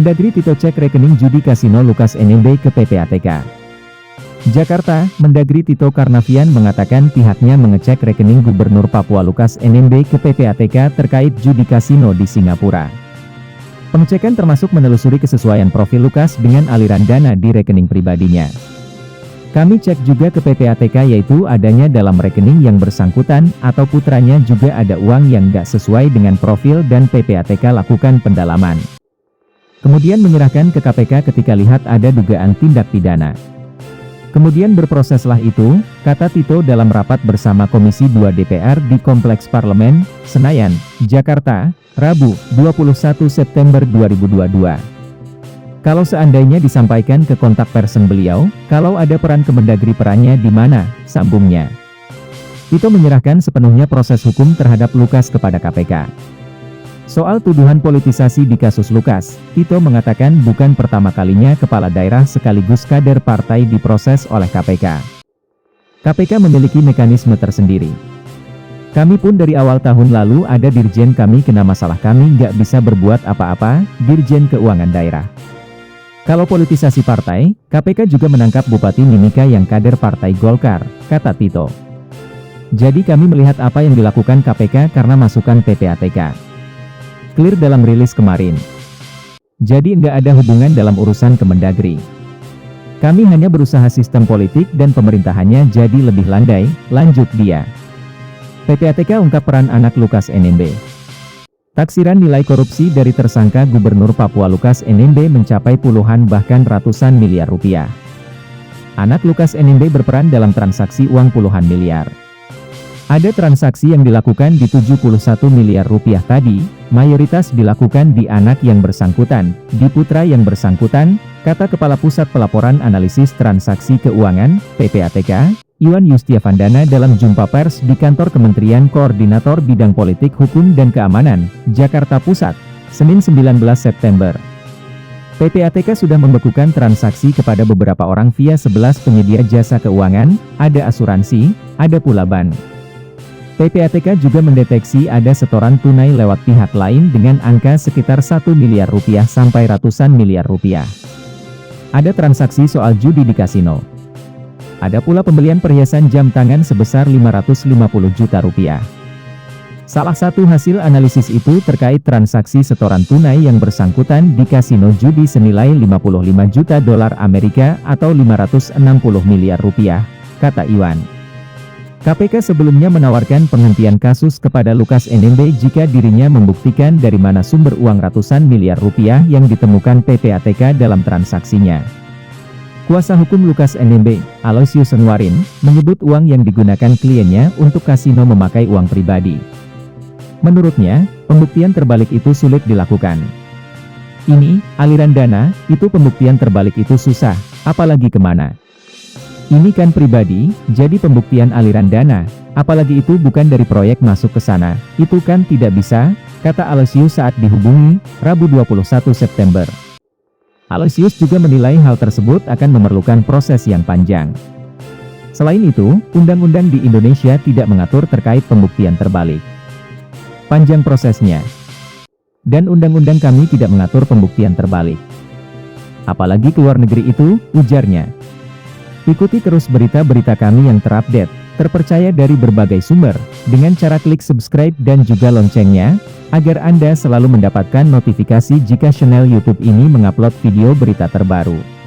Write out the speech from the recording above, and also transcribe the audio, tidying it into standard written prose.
Mendagri Tito cek rekening judi kasino Lukas NMB ke PPATK. Jakarta, Mendagri Tito Karnavian mengatakan pihaknya mengecek rekening Gubernur Papua Lukas NMB ke PPATK terkait judi kasino di Singapura. Pengecekan termasuk menelusuri kesesuaian profil Lukas dengan aliran dana di rekening pribadinya. Kami cek juga ke PPATK yaitu adanya dalam rekening yang bersangkutan atau putranya juga ada uang yang nggak sesuai dengan profil dan PPATK lakukan pendalaman. Kemudian menyerahkan ke KPK ketika lihat ada dugaan tindak pidana. Kemudian berproseslah itu, kata Tito dalam rapat bersama Komisi 2 DPR di Kompleks Parlemen, Senayan, Jakarta, Rabu, 21 September 2022. Kalau seandainya disampaikan ke kontak person beliau, kalau ada peran Kemendagri perannya di mana, sambungnya. Tito menyerahkan sepenuhnya proses hukum terhadap Lukas kepada KPK. Soal tuduhan politisasi di kasus Lukas, Tito mengatakan bukan pertama kalinya kepala daerah sekaligus kader partai diproses oleh KPK. KPK memiliki mekanisme tersendiri. Kami pun dari awal tahun lalu ada dirjen kami kena masalah kami nggak bisa berbuat apa-apa, Dirjen Keuangan Daerah. Kalau politisasi partai, KPK juga menangkap Bupati Mimika yang kader partai Golkar, kata Tito. Jadi kami melihat apa yang dilakukan KPK karena masukan PPATK. Clear dalam rilis kemarin. Jadi nggak ada hubungan dalam urusan Kemendagri. Kami hanya berusaha sistem politik dan pemerintahannya jadi lebih landai, lanjut dia. PPATK ungkap peran anak Lukas NMB. Taksiran nilai korupsi dari tersangka Gubernur Papua Lukas NMB mencapai puluhan bahkan ratusan miliar rupiah. Anak Lukas NMB berperan dalam transaksi uang puluhan miliar. Ada transaksi yang dilakukan di 71 miliar rupiah tadi, mayoritas dilakukan di anak yang bersangkutan, di putra yang bersangkutan, kata Kepala Pusat Pelaporan Analisis Transaksi Keuangan, PPATK, Iwan Yustiavandana dalam jumpa pers di kantor Kementerian Koordinator Bidang Politik Hukum dan Keamanan, Jakarta Pusat, Senin 19 September. PPATK sudah membekukan transaksi kepada beberapa orang via 11 penyedia jasa keuangan, ada asuransi, ada pula bank. PPATK juga mendeteksi ada setoran tunai lewat pihak lain dengan angka sekitar 1 miliar rupiah sampai ratusan miliar rupiah. Ada transaksi soal judi di kasino. Ada pula pembelian perhiasan jam tangan sebesar 550 juta rupiah. Salah satu hasil analisis itu terkait transaksi setoran tunai yang bersangkutan di kasino judi senilai 55 juta dolar Amerika atau 560 miliar rupiah, kata Iwan. KPK sebelumnya menawarkan penghentian kasus kepada Lukas NMB jika dirinya membuktikan dari mana sumber uang ratusan miliar rupiah yang ditemukan PPATK dalam transaksinya. Kuasa hukum Lukas NMB, Aloysius Senwarin, menyebut uang yang digunakan kliennya untuk kasino memakai uang pribadi. Menurutnya, pembuktian terbalik itu sulit dilakukan. Ini, aliran dana, itu pembuktian terbalik itu susah, apalagi kemana. Ini kan pribadi, jadi pembuktian aliran dana, apalagi itu bukan dari proyek masuk ke sana, itu kan tidak bisa, kata Aloysius saat dihubungi, Rabu 21 September. Aloysius juga menilai hal tersebut akan memerlukan proses yang panjang. Selain itu, undang-undang di Indonesia tidak mengatur terkait pembuktian terbalik. Panjang prosesnya. Dan undang-undang kami tidak mengatur pembuktian terbalik. Apalagi ke luar negeri itu, ujarnya. Ikuti terus berita-berita kami yang terupdate, terpercaya dari berbagai sumber, dengan cara klik subscribe dan juga loncengnya, agar Anda selalu mendapatkan notifikasi jika channel YouTube ini mengupload video berita terbaru.